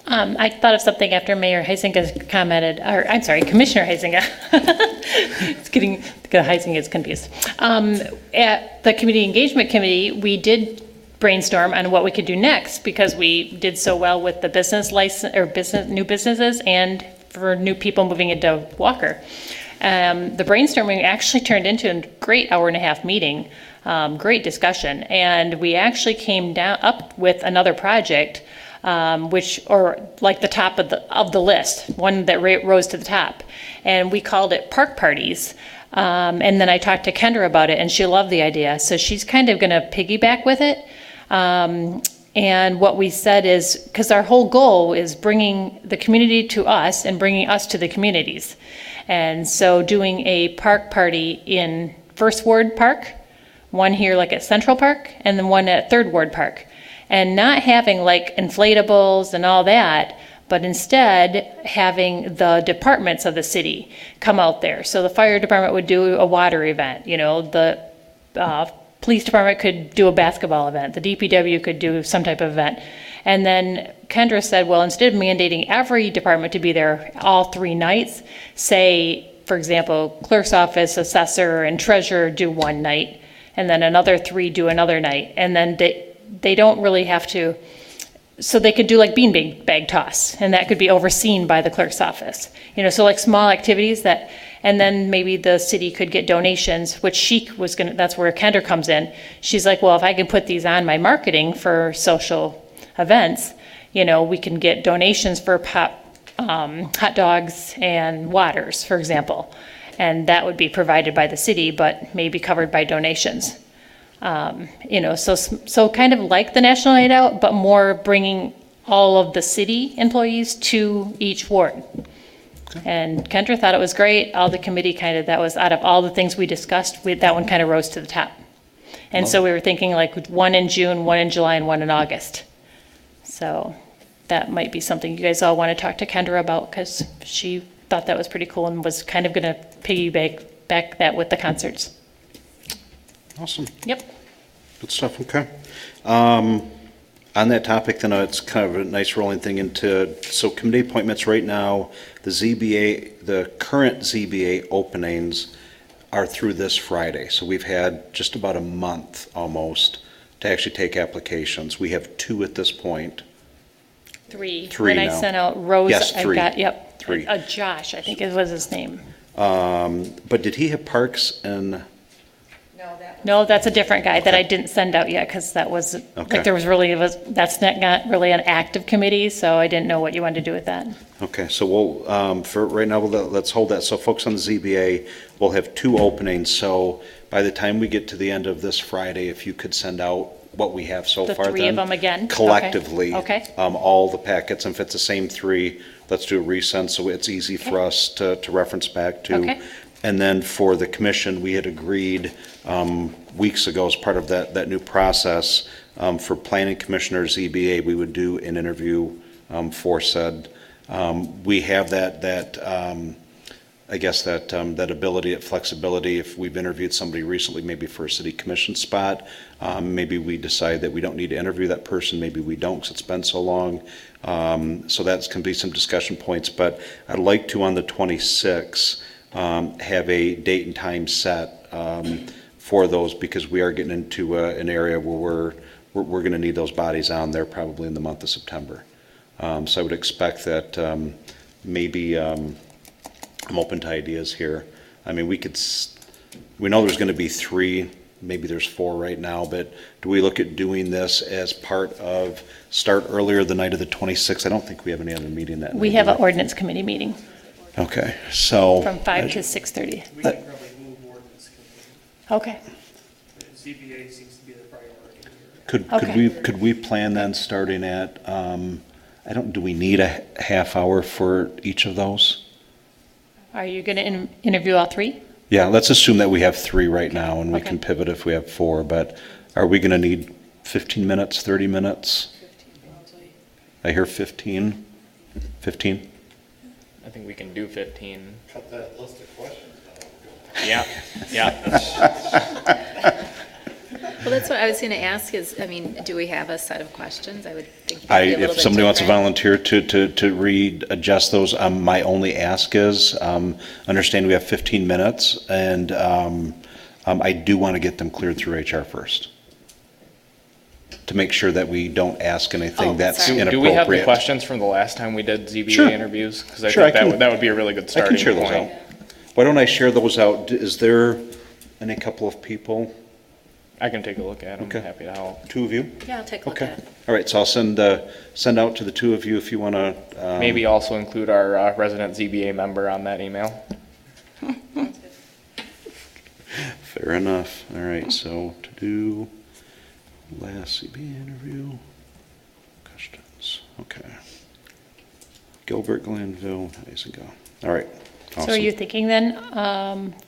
I thought of something after Mayor Heisinga commented, or I'm sorry, Commissioner Heisinga. Heisinga is confused. At the Community Engagement Committee, we did brainstorm on what we could do next, because we did so well with the business license or new businesses and for new people moving into Walker. The brainstorming actually turned into a great 1.5-hour meeting, great discussion, and we actually came up with another project, like the top of the list, one that rose to the top, and we called it Park Parties. And then I talked to Kendra about it, and she loved the idea, so she's kind of going to piggyback with it. And what we said is, because our whole goal is bringing the community to us and bringing us to the communities. And so doing a park party in First Ward Park, one here like at Central Park, and then one at Third Ward Park. And not having like inflatables and all that, but instead having the departments of the city come out there. So the fire department would do a water event, the police department could do a basketball event, the DPW could do some type of event. And then Kendra said, well, instead of mandating every department to be there all 3 nights, say, for example, clerk's office, assessor, and treasurer do one night, and then another 3 do another night. And then they don't really have to, so they could do like bean bag toss, and that could be overseen by the clerk's office. So like small activities that, and then maybe the city could get donations, which she was gonna, that's where Kendra comes in. She's like, well, if I can put these on my marketing for social events, we can get donations for hot dogs and waters, for example. And that would be provided by the city, but maybe covered by donations. So kind of like the National Night Out, but more bringing all of the city employees to each ward. Okay. And Kendra thought it was great. All the committee that was out of all the things we discussed, that one kind of rose to the top. And so we were thinking like one in June, one in July, and one in August. So that might be something you guys all want to talk to Kendra about, because she thought that was pretty cool and was kind of going to piggyback that with the concerts. Awesome. Yep. Good stuff. Okay. On that topic, then, it's kind of a nice rolling thing into, so committee appointments right now, the ZBA, the current ZBA openings are through this Friday. So we've had just about a month almost to actually take applications. We have 2 at this point. Three. Three When I now. sent out Rose, Yes, I've 3. got, yep. 3. Josh, I think it was his name. But did he have parks and, No, that's a different guy that I didn't send out yet, because that was, Okay. like, there was really, that's not really an active committee, so I didn't know what you wanted to do with that. okay, so we'll, for right now, let's hold that. So folks on the ZBA, we'll have 2 openings. So by the time we get to the end of this Friday, if you could send out what we have so The far then. 3 of them again? Okay. Collectively. Okay. All the packets, and if it's the same 3, let's do a resend, so it's easy for us to reference back to. Okay. And then for the commission, we had agreed weeks ago as part of that new process, for planning commissioner ZBA, we would do an interview for said. We have that I guess that ability, that flexibility, if we've interviewed somebody recently, maybe for a city commission spot, maybe we decide that we don't need to interview that person, maybe we don't because it's been so long. So that can be some discussion points, but I'd like to, on the 26th, have a date and time set for those, because we are getting into an area where we're going to need those bodies on there probably in the month of September. So I would expect that maybe I'm open to ideas here. I mean, we know there's going to be 3, maybe there's 4 right now, but do we look at doing this as part of, start earlier the night of the 26th? I don't think we have any other meeting that night. We have an ordinance committee meeting Okay, so. from 5 to 6:30. We can probably move ordinance committee. Okay. ZBA seems to be the priority here. Could we plan then starting at, do we need a half hour for each of those? Are you going to interview all 3? Yeah, let's assume that we have 3 right now, and we Okay. can pivot if we have 4, but are we going to need 15 minutes, 30 minutes? I hear 15. 15? I think we can do 15. Cut that list of questions down. Yeah, yeah. Well, that's what I was going to ask is, I mean, do we have a set of questions? I would think that'd be a little If bit somebody wants to different. volunteer to readjust those, my only ask is, understand we have 15 minutes, and I do want to get them cleared through HR first, to make sure that we don't ask anything Oh, that's sorry. inappropriate. Do we have the questions from the last time we did ZBA Sure. interviews? Because I Sure, think I can- that would be a really good I starting can share those point. out. Why don't I share those out? Is there any couple of people, I can take a look at them. Okay. Happy to help. 2 of you? Yeah, I'll take a look Okay. at it. All right, so I'll send out to the 2 of you if you want to. Maybe also include our resident ZBA member on that email. Fair enough. All right, so to do last CB interview, questions, okay. Gilbert, Glanville, Isingale. All right, So are awesome. you thinking then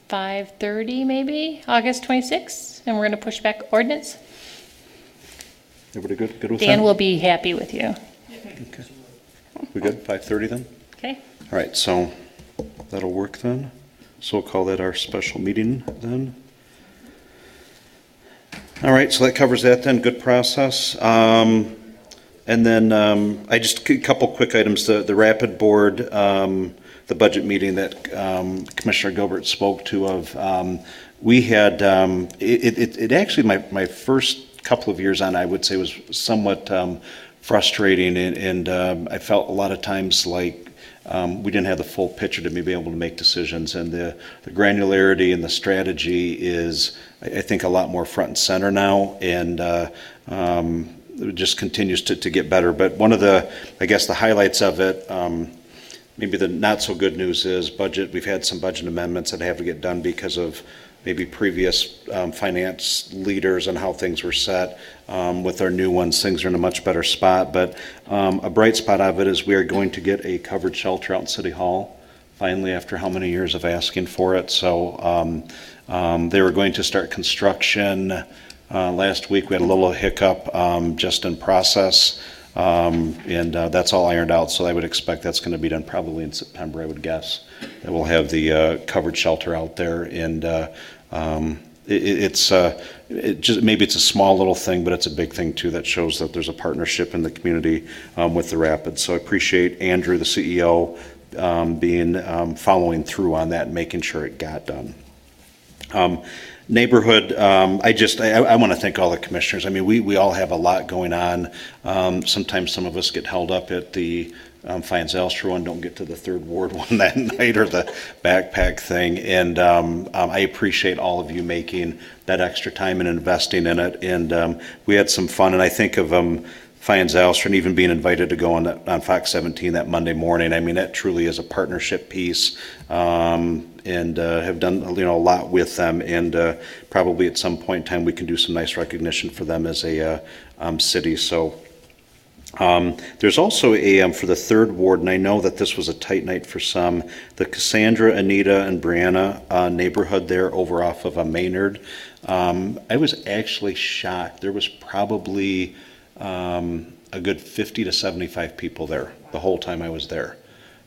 5:30 maybe, August 26th? And we're going to push back ordinance? Everybody good with that? Dan will be happy with you. Okay. We good, 5:30 then? Okay? All right, so that'll work then. So we'll call that our special meeting then. All right, so that covers that then, good process. And then I just, a couple quick items, the rapid board, the budget meeting that Commissioner Gilbert spoke to of, we had, it actually, my first couple of years on, I would say, was somewhat frustrating, and I felt a lot of times like we didn't have the full picture to be able to make decisions, and the granularity and the strategy is, I think, a lot more front and center now, and it just continues to get better. But one of the, I guess, the highlights of it, maybe the not so good news is budget. We've had some budget amendments that have to get done because of maybe previous finance leaders and how things were set. With our new ones, things are in a much better spot. But a bright spot of it is we are going to get a covered shelter out in City Hall, finally, after how many years of asking for it. So they were going to start construction last week. We had a little hiccup just in process. And that's all ironed out, so I would expect that's going to be done probably in September, I would guess. That we'll have the covered shelter out there, and maybe it's a small little thing, but it's a big thing too that shows that there's a partnership in the community with the Rapids. So I appreciate Andrew, the CEO, following through on that and making sure it got done. Neighborhood, I want to thank all the commissioners. I mean, we all have a lot going on. Sometimes some of us get held up at the Fines-Alster one, don't get to the Third Ward one that night, or the backpack thing. And I appreciate all of you making that extra time and investing in it. And we had some fun, and I think of Fines-Alster and even being invited to go on Fox 17 that Monday morning. I mean, that truly is a partnership piece, and have done a lot with them. And probably at some point in time we can do some nice recognition for them as a city. So. There's also for the Third Ward, and I know that this was a tight night for some, the Cassandra, Anita, and Brianna neighborhood there over off of Maynard. I was actually shocked. There was probably a good 50 to 75 people there the whole time I was there.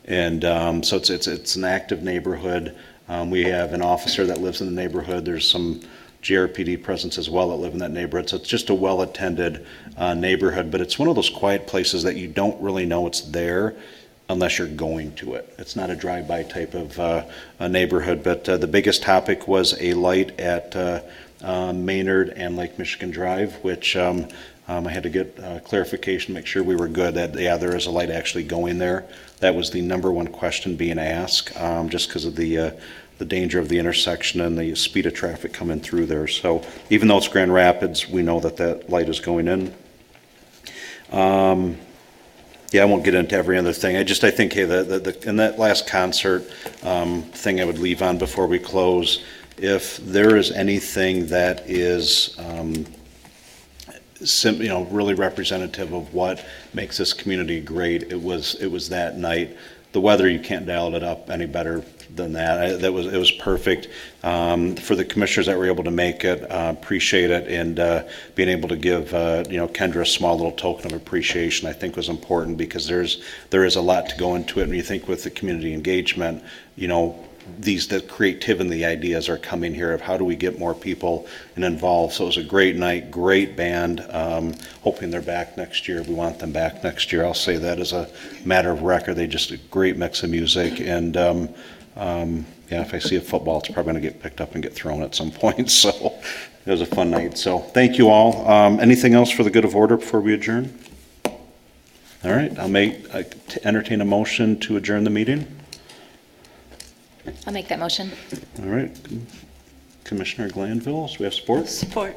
And so it's an active neighborhood. We have an officer that lives in the neighborhood. There's some GRPD presence as well that live in that neighborhood. So it's just a well-attended neighborhood, but it's one of those quiet places that you don't really know it's there unless you're going to it. It's not a drive-by type of a neighborhood, but the biggest topic was a light at Maynard and Lake Michigan Drive, which I had to get clarification, make sure we were good, that there is a light actually going there. That was the number one question being asked, just because of the danger of the intersection and the speed of traffic coming through there. So even though it's Grand Rapids, we know that light is going in. I won't get into every other thing. I think, hey, in that last concert thing I would leave on before we close, if there is anything that is really representative of what makes this community great, it was that night. The weather, you can't dial it up any better than that. It was perfect. For the commissioners that were able to make it, appreciate it, and being able to give Kendra a small little token of appreciation, I think was important, because there is a lot to go into it. And you think with the community engagement, the creativity and the ideas are coming here of how do we get more people involved. So it was a great night, great band. Hoping they're back next year. We want them back next year. I'll say that as a matter of record. They just a great mix of music. And if I see a football, it's probably going to get picked up and get thrown at some point. So it was a fun night. So thank you all. Anything else for the good of order before we adjourn? All right. I'll entertain a motion to adjourn the meeting. I'll make that motion. All right. Commissioner Glanville, do we have support? Support.